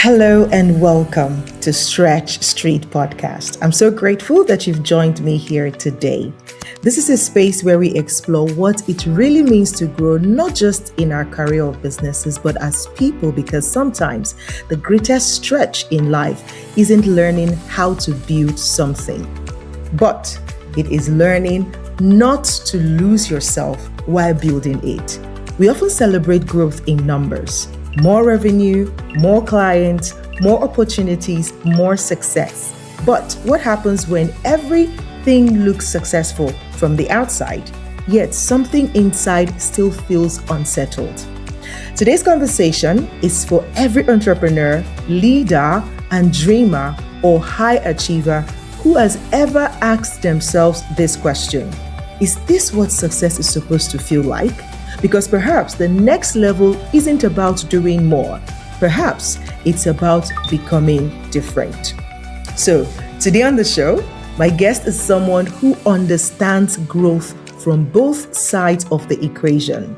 Hello and welcome to Stretch Street Podcast. I'm so grateful that you've joined me here today. This is a space where we explore what it really means to grow, not just in our career or businesses, but as people, because sometimes the greatest stretch in life isn't learning how to build something, but it is learning not to lose yourself while building it. We often celebrate growth in numbers: more revenue, more clients, more opportunities, more success. But what happens when everything looks successful from the outside, yet something inside still feels unsettled? Today's conversation is for every entrepreneur, leader, and dreamer or high achiever who has ever asked themselves this question: is this what success is supposed to feel like? Because perhaps the next level isn't about doing more. Perhaps it's about becoming different. So, today on the show, my guest is someone who understands growth from both sides of the equation.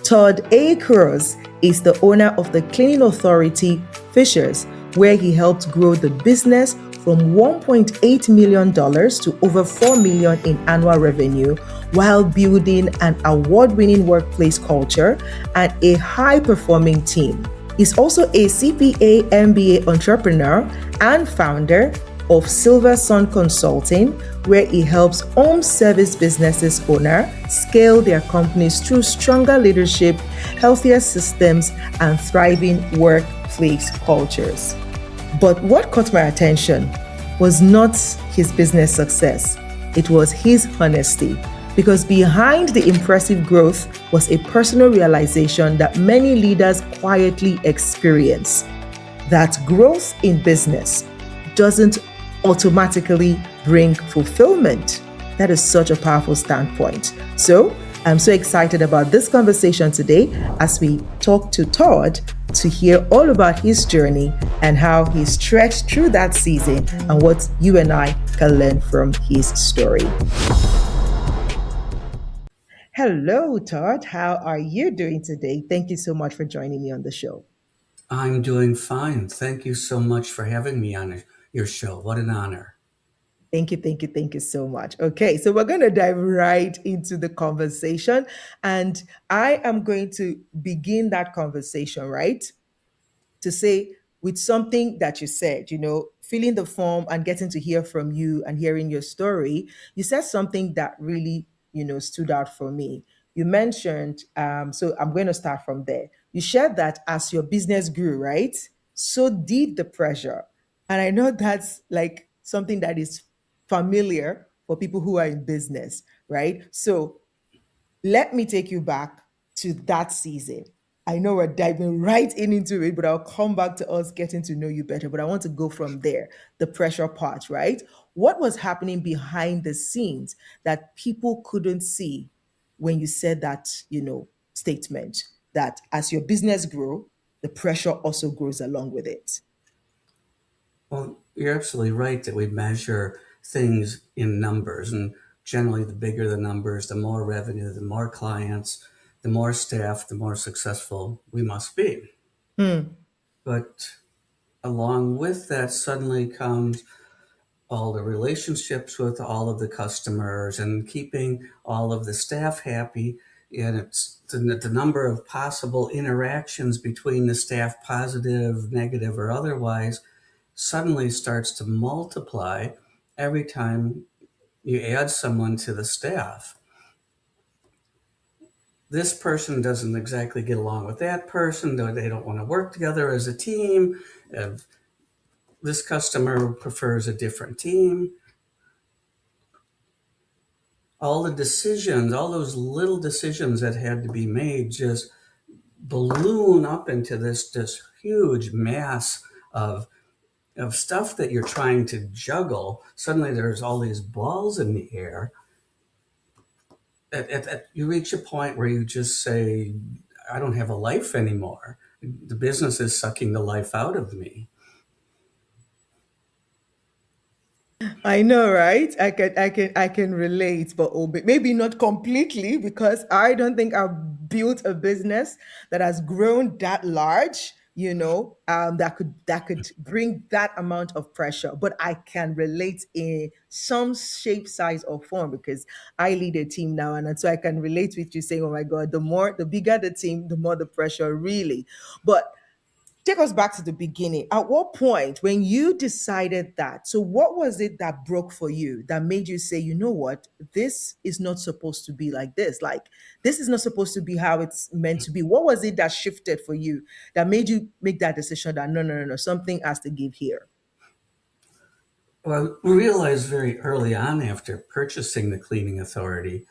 Todd A. Krause is the owner of the cleaning authority Fishers, where he helped grow the business from $1.8 million to over $4 million in annual revenue, while building an award-winning workplace culture and a high-performing team. He's also a CPA MBA entrepreneur and founder of Silversun Consulting, where he helps home service businesses owner scale their companies through stronger leadership, healthier systems, and thriving workplace cultures. But what caught my attention was not his business success, it was his honesty. Because behind the impressive growth was a personal realization that many leaders quietly experience: that growth in business doesn't automatically bring fulfillment. That is such a powerful standpoint. So I'm so excited about this conversation today as we talk to Todd to hear all about his journey and how he stretched through that season and what you and I can learn from his story. Hello, Todd. How are you doing today? Thank you so much for joining me on the show. I'm doing fine. Thank you so much for having me on your show. What an honor. Thank you so much. Okay, so we're going to dive right into the conversation, and I am going to begin that conversation, right? To say with something that you said, filling the form and getting to hear from you and hearing your story, you said something that really, stood out for me. You mentioned, so I'm going to start from there. You shared that as your business grew, right? So did the pressure. And I know that's like something that is familiar for people who are in business, right? So let me take you back to that season. I know we're diving right into it, but I'll come back to us getting to know you better. But I want to go from there, the pressure part, right? What was happening behind the scenes that people couldn't see when you said that, statement that as your business grow, the pressure also grows along with it? Well, you're absolutely right that we measure things in numbers, and generally, the bigger the numbers, the more revenue, the more clients, the more staff, the more successful we must be. Hmm. But along with that, suddenly comes all the relationships with all of the customers and keeping all of the staff happy. And it's the number of possible interactions between the staff, positive, negative, or otherwise, suddenly starts to multiply every time you add someone to the staff. This person doesn't exactly get along with that person, though they don't want to work together as a team. If this customer prefers a different team. All the decisions, all those little decisions that had to be made just balloon up into this huge mass of stuff that you're trying to juggle. Suddenly there's all these balls in the air. You reach a point where you just say, I don't have a life anymore. The business is sucking the life out of me. I know, right? I can relate, but maybe not completely because I don't think I've built a business that has grown that large that could bring that amount of pressure, but I can relate in some shape, size, or form because I lead a team now, and so I can relate with you saying, oh my god, the bigger the team, the more the pressure really. But take us back to the beginning. At what point, when you decided that, so what was it that broke for you that made you say, you know what, this is not supposed to be like this? Like, this is not supposed to be how it's meant to be. What was it that shifted for you that made you make that decision that no, no, no, no, something has to give here? Well, we realized very early on after purchasing the cleaning authority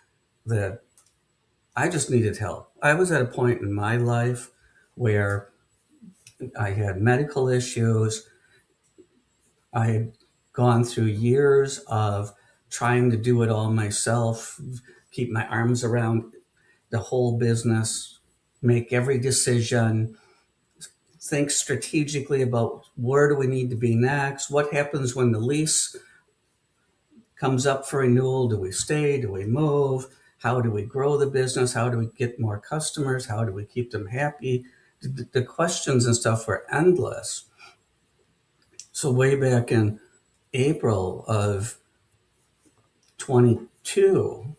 that I just needed help. I was at a point in my life where I had medical issues. I had gone through years of trying to do it all myself, keep my arms around the whole business, make every decision, think strategically about where do we need to be next, what happens when the lease comes up for renewal, do we stay, do we move, how do we grow the business, how do we get more customers, how do we keep them happy. The questions and stuff were endless. So way back in April of 22,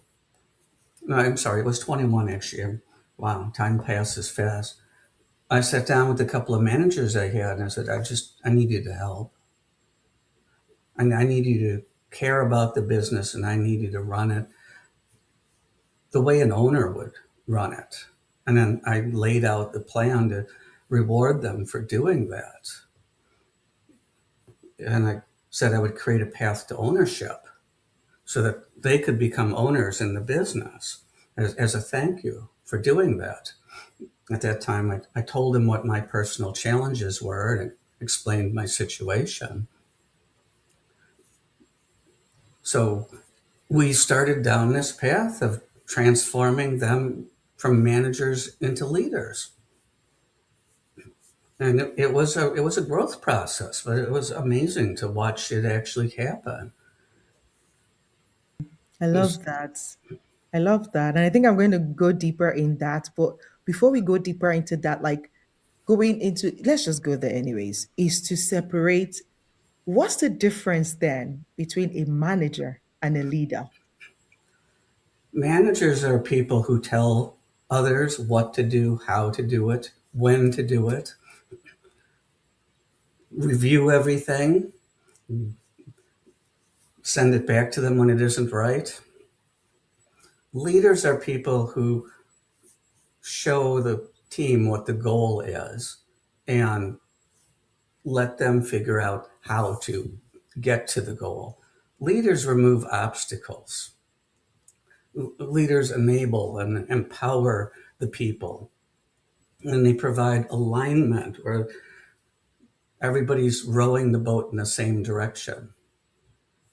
no, I'm sorry, it was 21 actually. Wow, time passes fast. I sat down with a couple of managers I had and I said, I need you to help. I need you to care about the business and I need you to run it the way an owner would run it. And then I laid out the plan to reward them for doing that. And I said I would create a path to ownership so that they could become owners in the business as a thank you for doing that. At that time, I told them what my personal challenges were and explained my situation. So we started down this path of transforming them from managers into leaders. And it was a growth process, but it was amazing to watch it actually happen. I It was love that. I love that. And I think I'm going to go deeper in that. But before we go deeper into that, like going into, let's just go there anyways, is to separate what's the difference then between a manager and a leader? Managers are people who tell others what to do, how to do it, when to do it, review everything, send it back to them when it isn't right. Leaders are people who show the team what the goal is and let them figure out how to get to the goal. Leaders remove obstacles. Leaders enable and empower the people. And they provide alignment where everybody's rowing the boat in the same direction.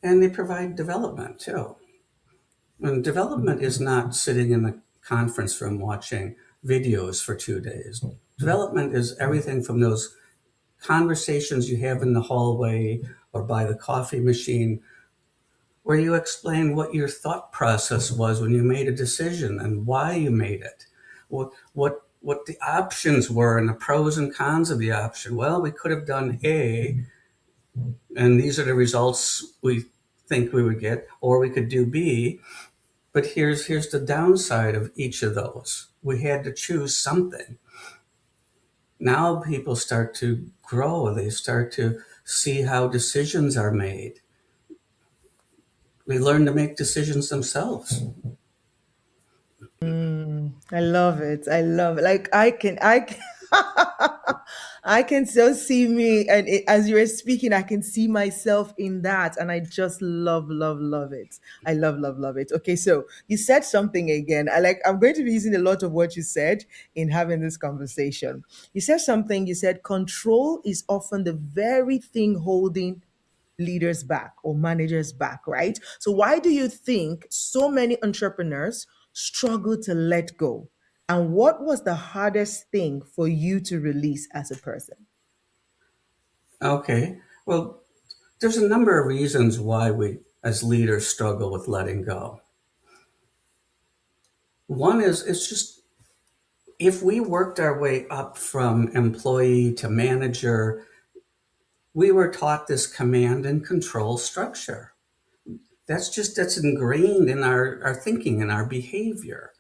And they provide development too. And development is not sitting in a conference room watching videos for 2 days. Development is everything from those conversations you have in the hallway or by the coffee machine where you explain what your thought process was when you made a decision and why you made it. What the options were and the pros and cons of the option. Well, we could have done A, and these are the results we think we would get, or we could do B. But here's the downside of each of those. We had to choose something. Now people start to grow. They start to see how decisions are made. We learn to make decisions themselves. I love it. I love it. Like I can I can still see me, and as you were speaking, I can see myself in that, and I just love, love, love it. I love, love, love it. Okay, so you said something again. I'm going to be using a lot of what you said in having this conversation. You said something. You said control is often the very thing holding leaders back or managers back, right? So, why do you think so many entrepreneurs struggle to let go? And what was the hardest thing for you to release as a person? Okay. Well, there's a number of reasons why we as leaders struggle with letting go. One is it's just if we worked our way up from employee to manager, we were taught this command and control structure. That's ingrained in our thinking and our behavior.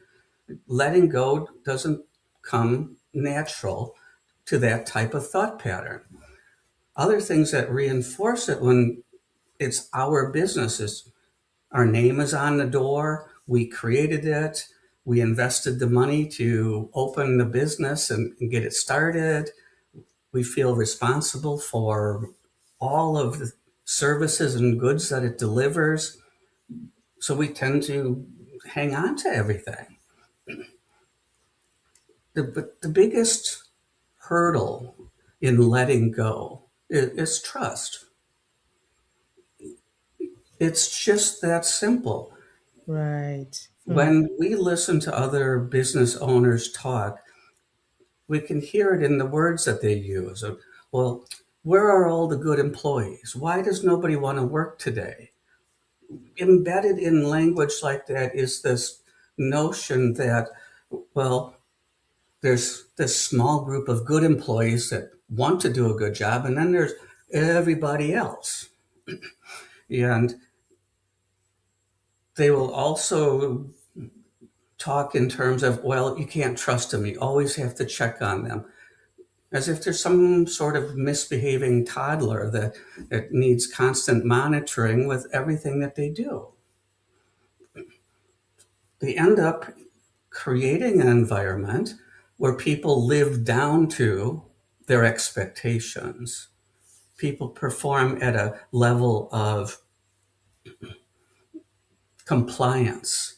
Letting go doesn't come natural to that type of thought pattern. Other things that reinforce it when it's our business is our name is on the door, we created it, we invested the money to open the business and get it started. We feel responsible for all of the services and goods that it delivers. So we tend to hang on to everything. But the biggest hurdle in letting go is trust. It's just that simple. Right. Hmm. When we listen to other business owners talk, we can hear it in the words that they use. Well, where are all the good employees? Why does nobody want to work today? Embedded in language like that is this notion that, well, there's this small group of good employees that want to do a good job, and then there's everybody else. And they will also talk in terms of, well, you can't trust them. You always have to check on them, as if there's some sort of misbehaving toddler that needs constant monitoring with everything that they do. They end up creating an environment where people live down to their expectations. People perform at a level of compliance.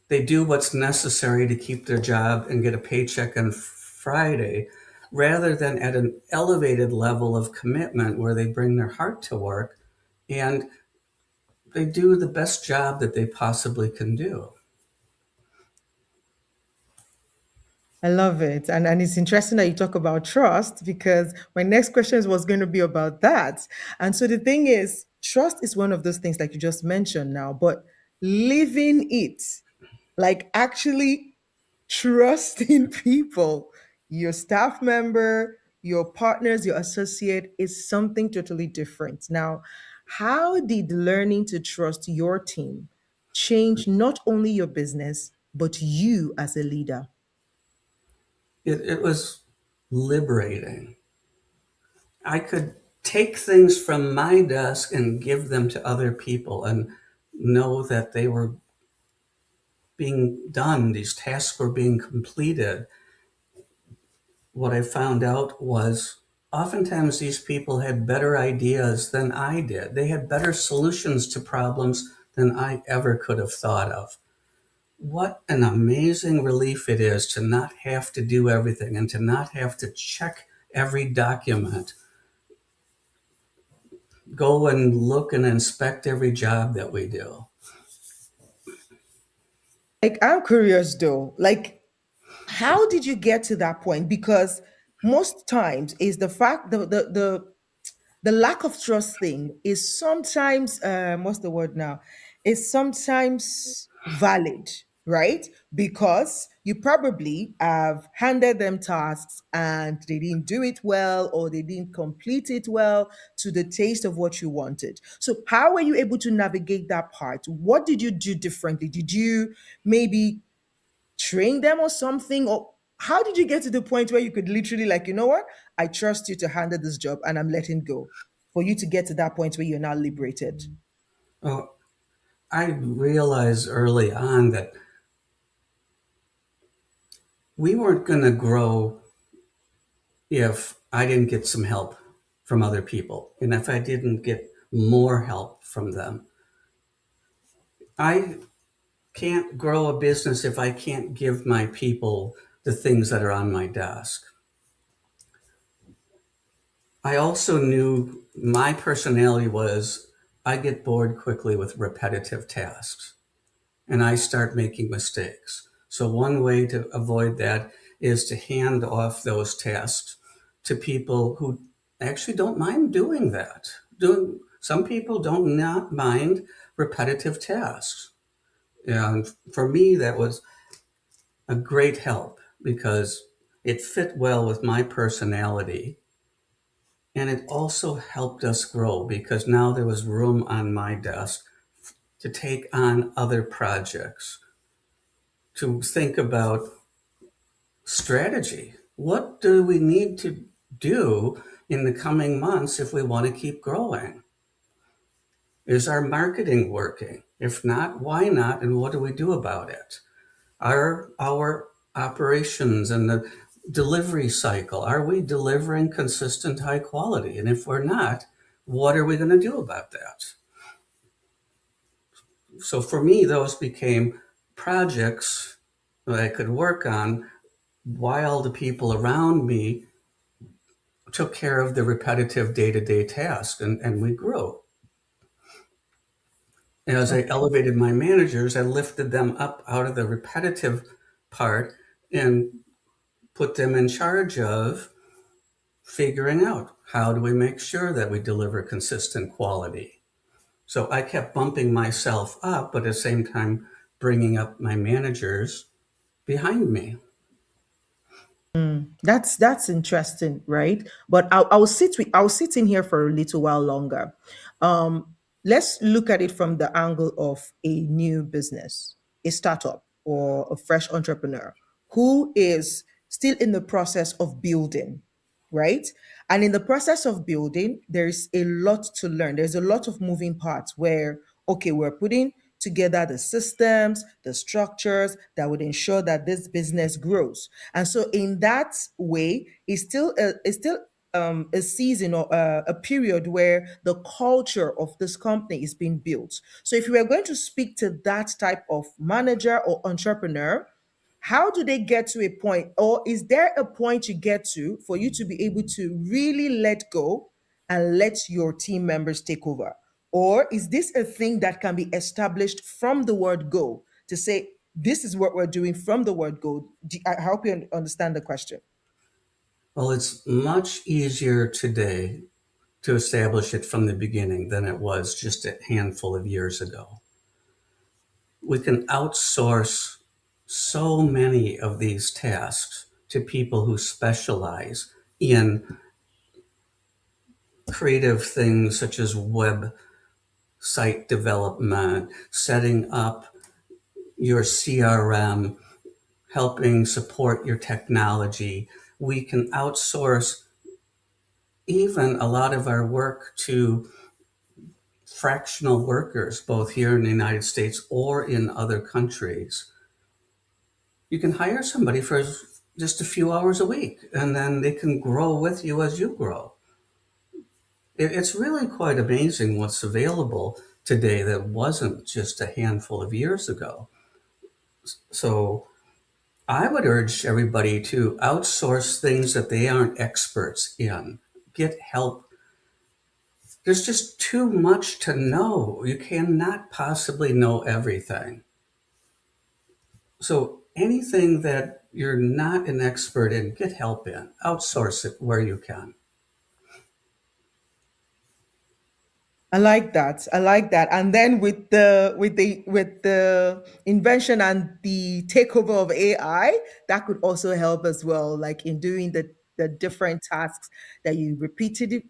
They do what's necessary to keep their job and get a paycheck on Friday, rather than at an elevated level of commitment where they bring their heart to work and they do the best job that they possibly can do. I love it. And it's interesting that you talk about trust because my next question was going to be about that. And so the thing is, trust is one of those things like you just mentioned now, but living it, like actually trusting people, your staff member, your partners, your associate is something totally different. Now, how did learning to trust your team change not only your business, but you as a leader? It was liberating. I could take things from my desk and give them to other people and know that they were being done, these tasks were being completed. What I found out was oftentimes these people had better ideas than I did. They had better solutions to problems than I ever could have thought of. What an amazing relief it is to not have to do everything and to not have to check every document, go and look and inspect every job that we do. Like, I'm curious though, like, how did you get to that point? Because most times is the fact the lack of trust thing is sometimes what's the word now, is sometimes valid, right? Because you probably have handed them tasks and they didn't do it well or they didn't complete it well to the taste of what you wanted. So how were you able to navigate that part? What did you do differently? Did you maybe train them or something? Or how did you get to the point where you could literally, like, you know what? I trust you to handle this job and I'm letting go for you to get to that point where you're now liberated? Well, I realized early on that we weren't going to grow if I didn't get some help from other people and if I didn't get more help from them. I can't grow a business if I can't give my people the things that are on my desk. I also knew my personality was I get bored quickly with repetitive tasks and I start making mistakes. So, one way to avoid that is to hand off those tasks to people who actually don't mind doing that. Some people don't not mind repetitive tasks. And for me, that was a great help. because it fit well with my personality. And it also helped us grow because now there was room on my desk to take on other projects, to think about strategy. What do we need to do in the coming months if we want to keep growing? Is our marketing working? If not, why not? And what do we do about it? Are our operations and the delivery cycle, are we delivering consistent high quality? And if we're not, what are we going to do about that? So for me, those became projects that I could work on while the people around me took care of the repetitive day-to-day tasks, and we grew. As I Okay. elevated my managers, I lifted them up out of the repetitive part and put them in charge of figuring out how do we make sure that we deliver consistent quality. So I kept bumping myself up, but at the same time bringing up my managers behind me. That's interesting, right? But I'll sit in here for a little while longer. Let's look at it from the angle of a new business, a startup, or a fresh entrepreneur who is still in the process of building, right? And in the process of building, there's a lot to learn. There's a lot of moving parts where, okay, we're putting together the systems, the structures that would ensure that this business grows. And so, in that way, it's still a season or a period where the culture of this company is being built. So, if you were going to speak to that type of manager or entrepreneur, how do they get to a point, or is there a point you get to for you to be able to really let go and let your team members take over? Or is this a thing that can be established from the word go to say, this is what we're doing from the word go? I hope you understand the question. Well, it's much easier today to establish it from the beginning than it was just a handful of years ago. We can outsource so many of these tasks to people who specialize in creative things such as web site development, setting up your CRM, helping support your technology. We can outsource even a lot of our work to fractional workers, both here in the United States or in other countries. You can hire somebody for just a few hours a week, and then they can grow with you as you grow. It's really quite amazing what's available today that wasn't just a handful of years ago. So I would urge everybody to outsource things that they aren't experts in. Get help. There's just too much to know. You cannot possibly know everything. So anything that you're not an expert in, get help in. Outsource it where you can. I like that. I like that. And then with the invention and the takeover of AI, that could also help as well, like in doing the different tasks that you repeatedly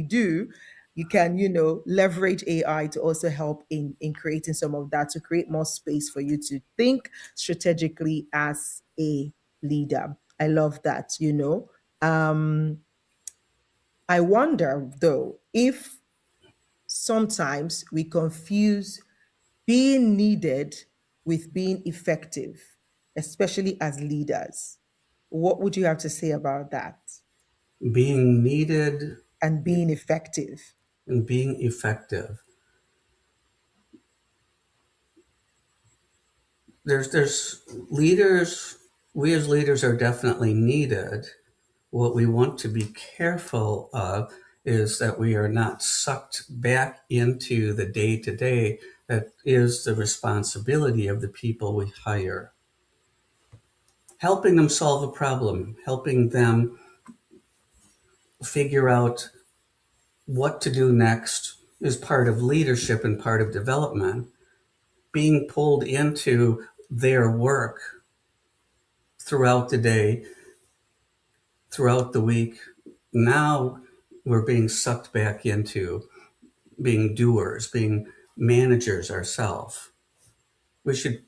do. You can, leverage AI to also help in creating some of that, to create more space for you to think strategically as a leader. I love that. I wonder though if sometimes we confuse being needed with being effective, especially as leaders. What would you have to say about that Being needed and being effective? and being effective. There's leaders, we as leaders are definitely needed. What we want to be careful of is that we are not sucked back into the day to day that is the responsibility of the people we hire. Helping them solve a problem, helping them figure out what to do next is part of leadership and part of development. Being pulled into their work throughout the day, throughout the week. Now we're being sucked back into being doers, being managers ourselves. We should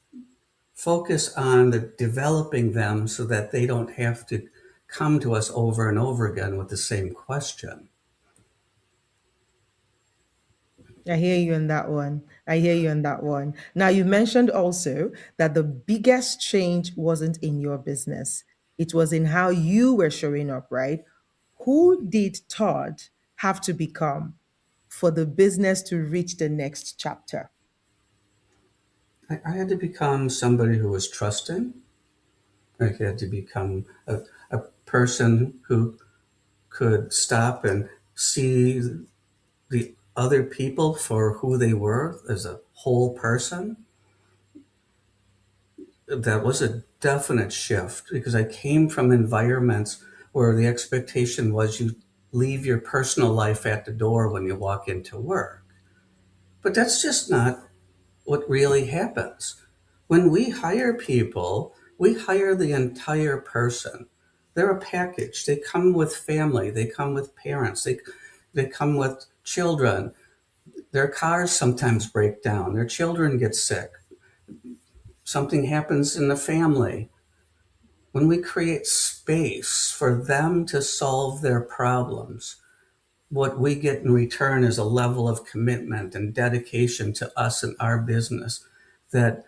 focus on the developing them so that they don't have to come to us over and over again with the same question. I hear you on that one. I hear you on that one. Now, you mentioned also that the biggest change wasn't in your business, it was in how you were showing up, right? Who did Todd have to become for the business to reach the next chapter? I had to become somebody who was trusting. I had to become a person who could stop and see the other people for who they were as a whole person. That was a definite shift because I came from environments where the expectation was you leave your personal life at the door when you walk into work. But that's just not what really happens. When we hire people, we hire the entire person. They're a package. They come with family, they come with parents, they come with children. Their cars sometimes break down, their children get sick, something happens in the family. When we create space for them to solve their problems, what we get in return is a level of commitment and dedication to us and our business that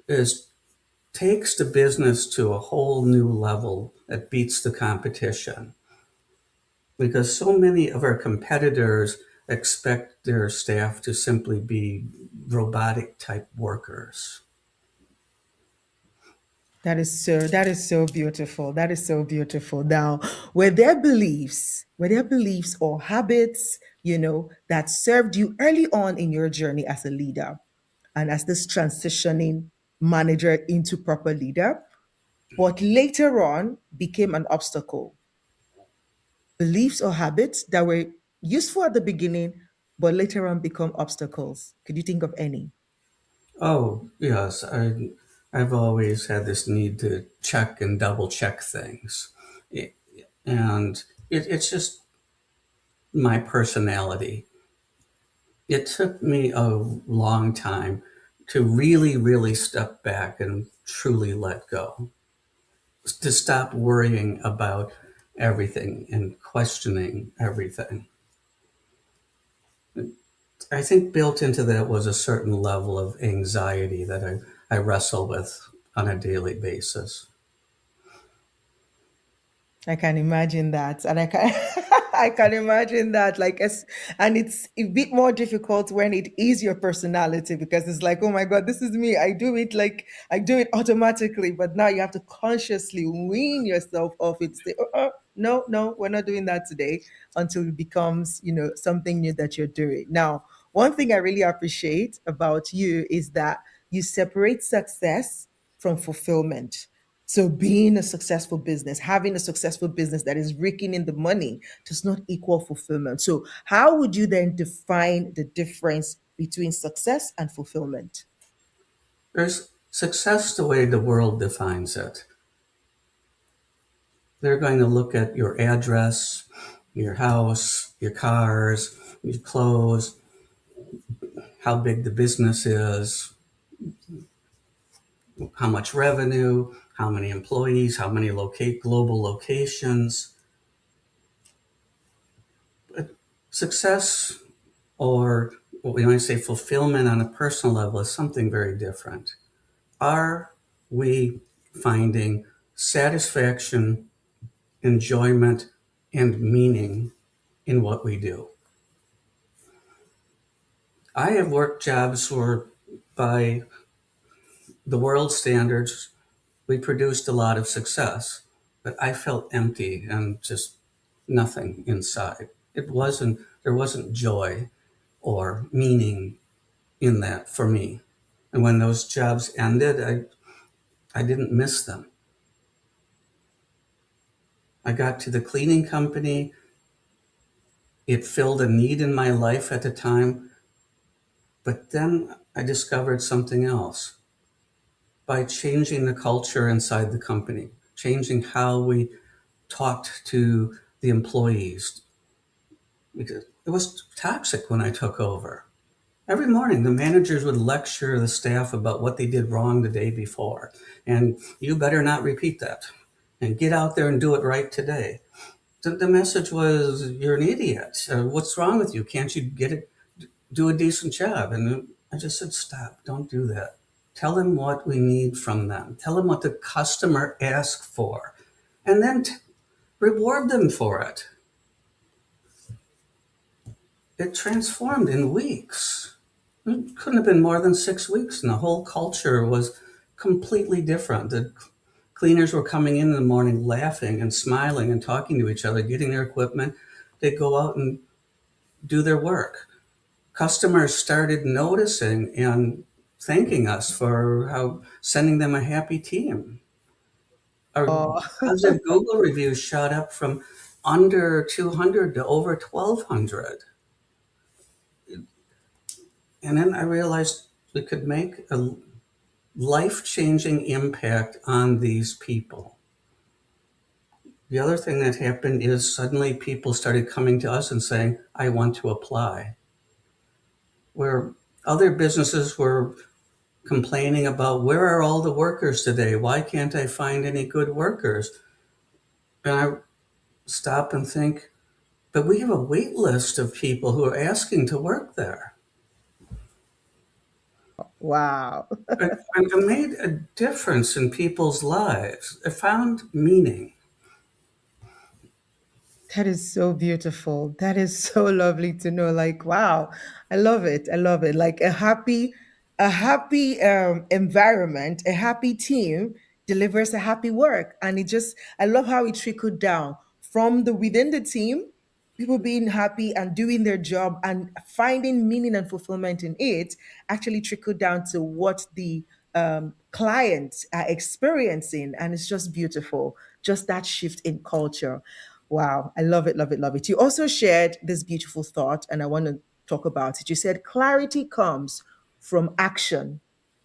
is takes the business to a whole new level that beats the competition. Because so many of our competitors expect their staff to simply be robotic type workers. That is so beautiful. That is so beautiful. Now, were there beliefs or habits, that served you early on in your journey as a leader and as this transitioning manager into proper leader, but later on became an obstacle? Beliefs or habits that were useful at the beginning, but later on become obstacles. Could you think of any? Oh, yes, I've always had this need to check and double check things. It- and it's just my personality. It took me a long time to really, really step back and truly let go, to stop worrying about everything and questioning everything. I think built into that was a certain level of anxiety that I wrestle with on a daily basis. I can imagine that, and I can I can imagine that. And it's a bit more difficult when it is your personality because it's like, oh my god, this is me. I do it automatically, but now you have to consciously wean yourself off it. Say, no, no, we're not doing that today until it becomes, something new that you're doing. Now, one thing I really appreciate about you is that you separate success from fulfillment. So being a successful business, having a successful business that is raking in the money does not equal fulfillment. So how would you then define the difference between success and fulfillment? There's success the way the world defines it. They're going to look at your address, your house, your cars, your clothes, how big the business is, how much revenue, how many employees, how many global locations. But success, or what we might say fulfillment on a personal level, is something very different. Are we finding satisfaction, enjoyment, and meaning in what we do? I have worked jobs where, by the world standards, we produced a lot of success, but I felt empty and just nothing inside. There wasn't joy or meaning in that for me. And when those jobs ended, I didn't miss them. I got to the cleaning company. It filled a need in my life at the time, but then I discovered something else. by changing the culture inside the company, changing how we talked to the employees. Because it was toxic when I took over. Every morning, the managers would lecture the staff about what they did wrong the day before. And you better not repeat that. And get out there and do it right today. The message was, you're an idiot. What's wrong with you? Can't you get it, do a decent job? And I just said, stop, don't do that. Tell them what we need from them. Tell them what the customer asked for. And then reward them for it. It transformed in weeks. It couldn't have been more than 6 weeks, and the whole culture was completely different. The cleaners were coming in the morning laughing and smiling and talking to each other, getting their equipment. They'd go out and do their work. Customers started noticing and thanking us for how sending them a happy team. Our Oh, positive Google reviews shot up from under 200 to over 1,200. And then I realized we could make a life-changing impact on these people. The other thing that happened is suddenly people started coming to us and saying, I want to apply. Where other businesses were complaining about, where are all the workers today? Why can't I find any good workers? And I stop and think, but we have a wait list of people who are asking to work there. wow. I made a difference in people's lives. I found meaning. That is so beautiful. That is so lovely to know. Like, wow, I love it. I love it. Like a happy environment, a happy team delivers a happy work. And it just, I love how it trickled down from the within the team, people being happy and doing their job and finding meaning and fulfillment in it actually trickled down to what the clients are experiencing. And it's just beautiful. Just that shift in culture. Wow, I love it, love it, love it. You also shared this beautiful thought, and I want to talk about it. You said clarity comes from action,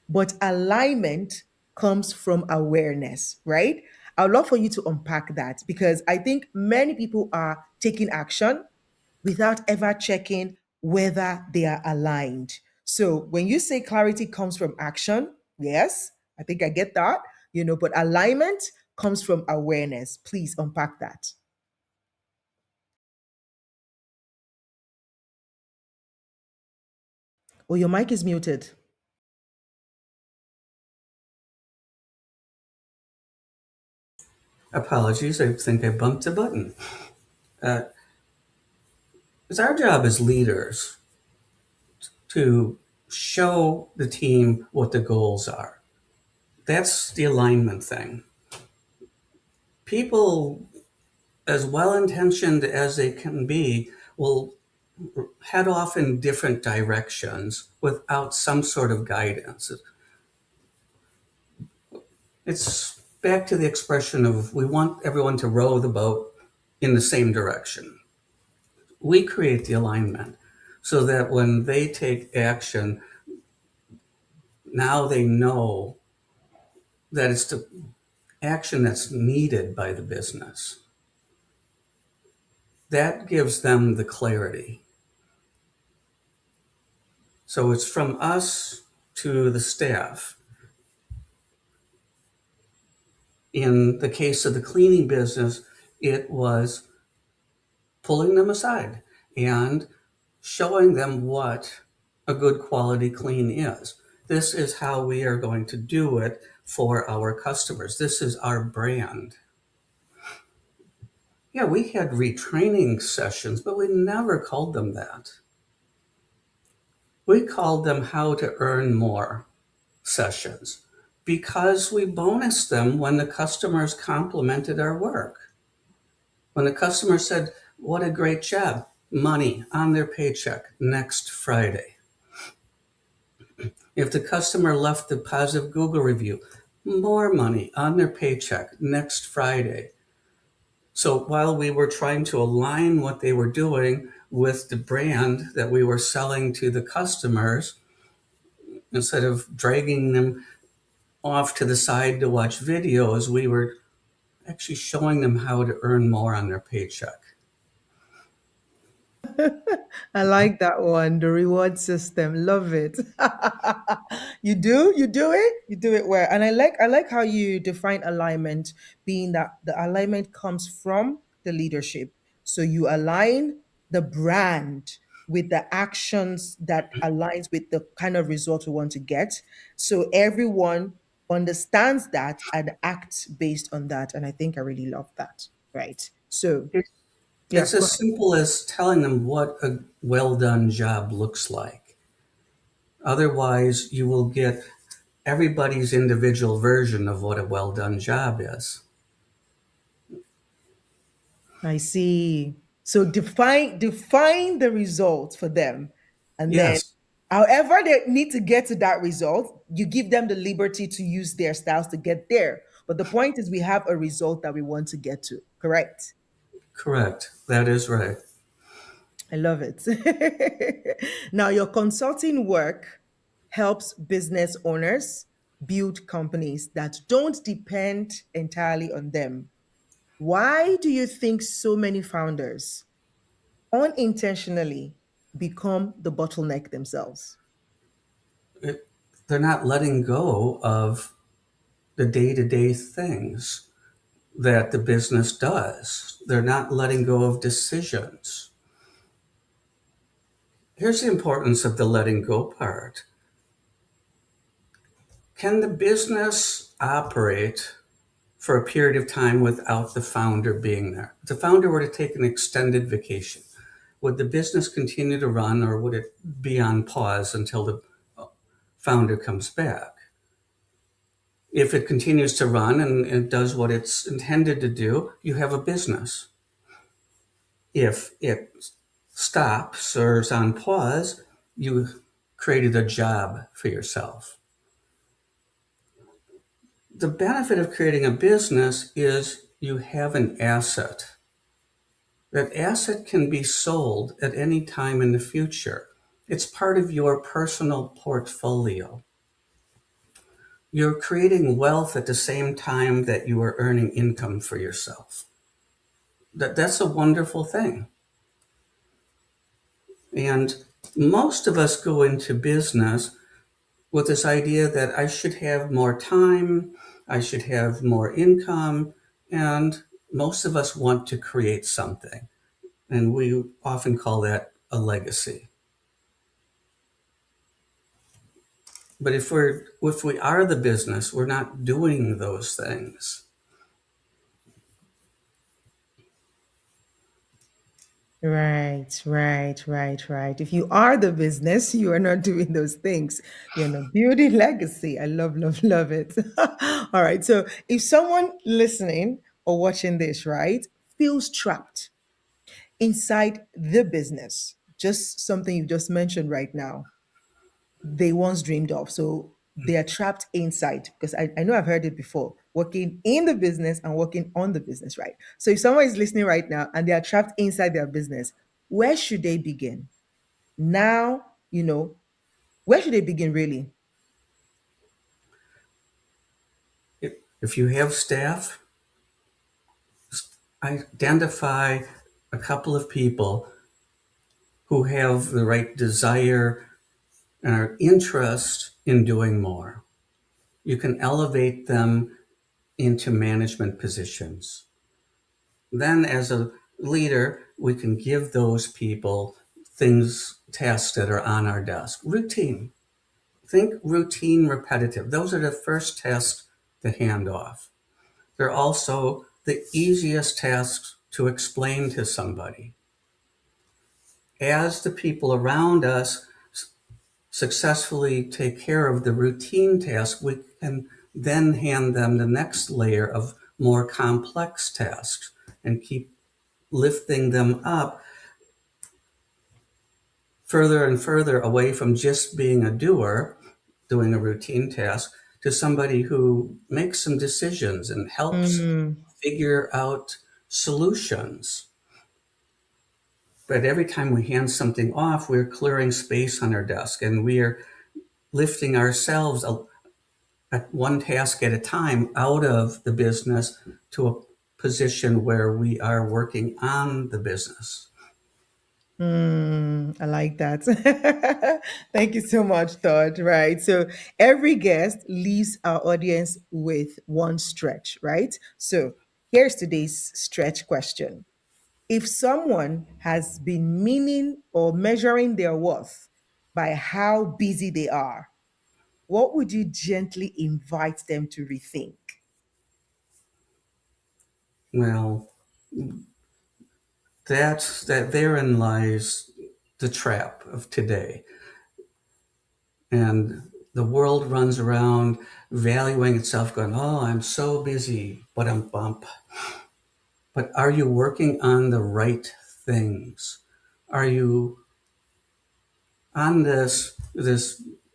but alignment comes from awareness, right? I would love for you to unpack that because I think many people are taking action without ever checking whether they are aligned. So when you say clarity comes from action, yes, I think I get that, but alignment comes from awareness. Please unpack that. Oh, your mic is muted. Apologies, I think I bumped a button. Uh, it's our job as leaders to show the team what the goals are. That's the alignment thing. People, as well intentioned as they can be, will head off in different directions without some sort of guidance. It's back to the expression of we want everyone to row the boat in the same direction. We create the alignment so that when they take action, now they know that it's the action that's needed by the business. That gives them the clarity. So it's from us to the staff. In the case of the cleaning business, it was pulling them aside and showing them what a good quality clean is. This is how we are going to do it for our customers. This is our brand. Yeah, we had retraining sessions, but we never called them that. We called them how to earn more sessions because we bonused them when the customers complimented our work. When the customer said, what a great job, money on their paycheck next Friday. If the customer left the positive Google review, more money on their paycheck next Friday. So while we were trying to align what they were doing with the brand that we were selling to the customers, instead of dragging them off to the side to watch videos, we were actually showing them how to earn more on their paycheck. I like that one. The reward system. Love it. You do it well. And I like how you define alignment, being that the alignment comes from the leadership. So you align the brand with the actions that aligns with the kind of result we want to get. So everyone understands that and acts based on that. And I think I really love that. Right. So It's, yeah, it's go as ahead. simple as telling them what a well done job looks like. Otherwise, you will get everybody's individual version of what a well done job is. I see. So define the result for them. And then Yes, however they need to get to that result, you give them the liberty to use their styles to get there. But the point is we have a result that we want to get to. Correct? correct. That is right. I love it. Now your consulting work helps business owners build companies that don't depend entirely on them. Why do you think so many founders unintentionally become the bottleneck themselves? It, they're not letting go of the day to day things that the business does. They're not letting go of decisions. Here's the importance of the letting go part. Can the business operate for a period of time without the founder being there? If the founder were to take an extended vacation, would the business continue to run or would it be on pause until the founder comes back? If it continues to run and it does what it's intended to do, you have a business. If it stops or is on pause, you created a job for yourself. The benefit of creating a business is you have an asset. That asset can be sold at any time in the future. It's part of your personal portfolio. You're creating wealth at the same time that you are earning income for yourself. That's a wonderful thing. And most of us go into business with this idea that I should have more time, I should have more income, and most of us want to create something. And we often call that a legacy. But if we are the business, we're not doing those things. Right. If you are the business, you are not doing those things. You're not building legacy. I love it. All right. So if someone listening or watching this, right, feels trapped inside the business, just something you just mentioned right now, they once dreamed of. So they are trapped inside because I know I've heard it before, working in the business and working on the business, right? So if someone is listening right now and they are trapped inside their business, where should they begin? Now, where should they begin really? If you have staff, identify a couple of people who have the right desire and are interest in doing more. You can elevate them into management positions. Then, as a leader, we can give those people tasks that are on our desk. Routine. Think routine, repetitive. Those are the first tasks to hand off. They're also the easiest tasks to explain to somebody. As the people around us successfully take care of the routine task, we can then hand them the next layer of more complex tasks and keep lifting them up further and further away from just being a doer, doing a routine task, to somebody who makes some decisions and helps Mm, figure out solutions. But every time we hand something off, we're clearing space on our desk and we are lifting ourselves at one task at a time out of the business to a position where we are working on the business. I like that. Thank you so much, Todd. Right. So every guest leaves our audience with one stretch, right? So here's today's stretch question. If someone has been meaning or measuring their worth by how busy they are, what would you gently invite them to rethink? Well, that therein lies the trap of today. And the world runs around valuing itself, going, "Oh, I'm so busy, but I'm bump." But are you working on the right things? Are you on this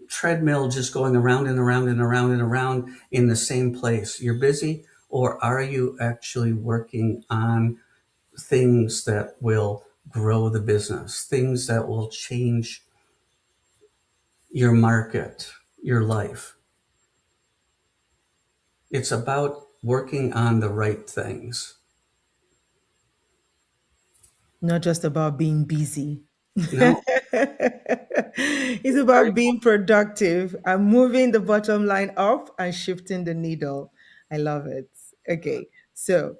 treadmill just going around and around and around and around in the same place? You're busy, or are you actually working on things that will grow the business, things that will change your market, your life? It's about working on the right things. Not just about being busy. No, It's very about being productive and moving the bottom line up and shifting the needle. I love it. Okay, so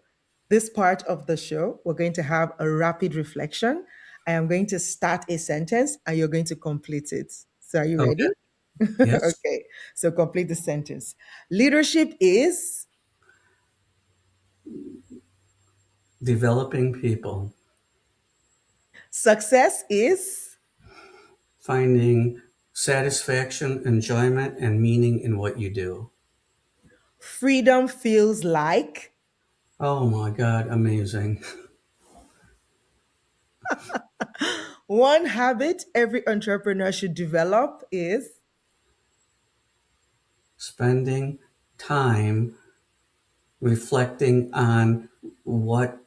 this part of the show, we're going to have a rapid reflection. I am going to start a sentence and you're going to complete it. So, are you okay. ready? Yes, Okay, so complete the sentence. Leadership is, developing people, success is, finding satisfaction, enjoyment, and meaning in what you do. freedom feels like. Oh my God, amazing. One habit every entrepreneur should develop is, Spending time reflecting on what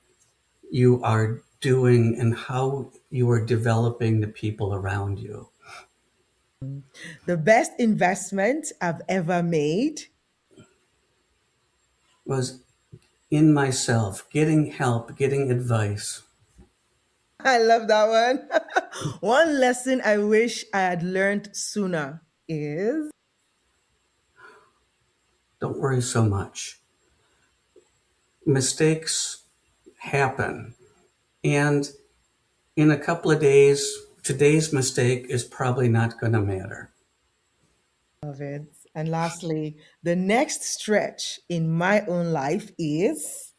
you are doing and how you are developing the people around you. the best investment I've ever made. Was in myself, getting help, getting advice. I love that one. One lesson I wish I had learned sooner is, Don't worry so much. Mistakes happen. And in a couple of days, today's mistake is probably not going to matter. love it. And lastly, the next stretch in my own life is,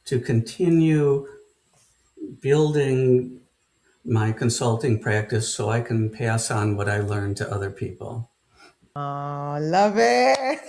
To continue building my consulting practice so I can pass on what I learned to other people. oh, love it.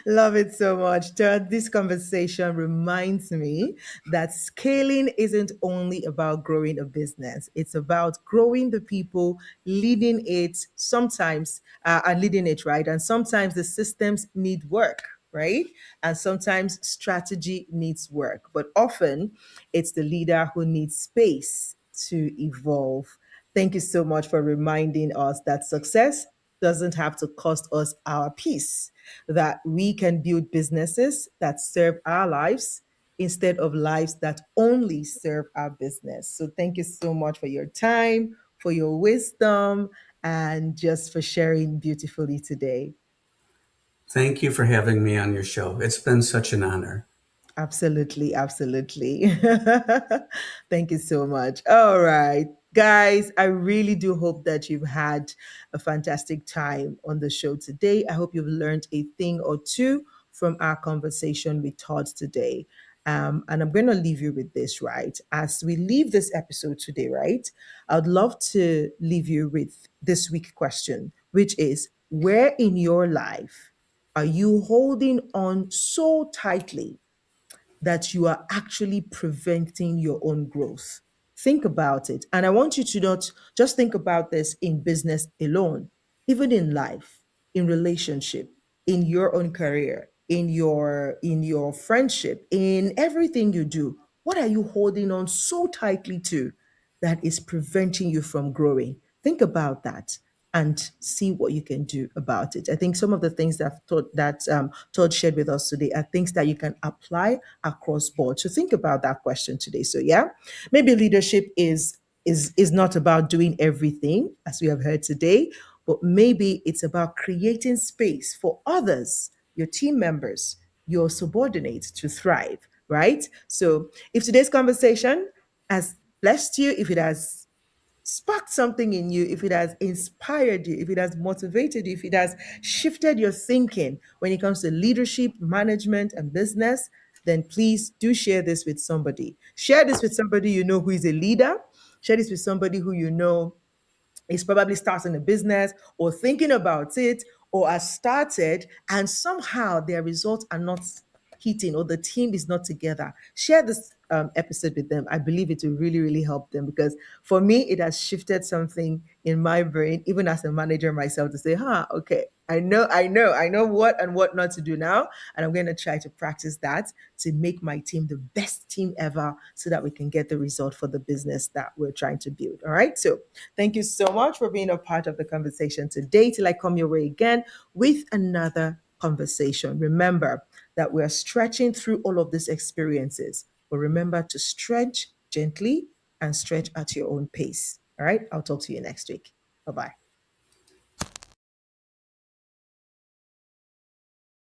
Love it so much. Todd, this conversation reminds me that scaling isn't only about growing a business, it's about growing the people, leading it sometimes, and leading it, right? And sometimes the systems need work, right? And sometimes strategy needs work, but often it's the leader who needs space to evolve. Thank you so much for reminding us that success doesn't have to cost us our peace, that we can build businesses that serve our lives instead of lives that only serve our business. So, thank you so much for your time, for your wisdom, and just for sharing beautifully today. Thank you for having me on your show. It's been such an honor. Absolutely, absolutely. Thank you so much. All right, guys, I really do hope that you've had a fantastic time on the show today. I hope you've learned a thing or two from our conversation with Todd today. And I'm going to leave you with this, right? As we leave this episode today, right? I'd love to leave you with this week question, which is, where in your life are you holding on so tightly that you are actually preventing your own growth? Think about it. And I want you to not just think about this in business alone, even in life, in relationship, in your own career, in your friendship, in everything you do. What are you holding on so tightly to that is preventing you from growing? Think about that. and see what you can do about it. I think some of the things that Todd shared with us today are things that you can apply across board. So think about that question today. So yeah, maybe leadership is not about doing everything, as we have heard today, but maybe it's about creating space for others, your team members, your subordinates to thrive, right? So if today's conversation has blessed you, if it has sparked something in you, if it has inspired you, if it has motivated you, if it has shifted your thinking when it comes to leadership, management, and business, then please do share this with somebody. Share this with somebody you know who is a leader. Share this with somebody who you know is probably starting a business or thinking about it or has started, and somehow their results are not hitting or the team is not together. Share this episode with them. I believe it will really, really help them, because for me, it has shifted something in my brain, even as a manager myself, to say, okay, I know what and what not to do now. And I'm going to try to practice that to make my team the best team ever so that we can get the result for the business that we're trying to build. All right. So thank you so much for being a part of the conversation today. Till I come your way again with another conversation. Remember that we're stretching through all of these experiences, but remember to stretch gently and stretch at your own pace. All right. I'll talk to you next week. Bye bye.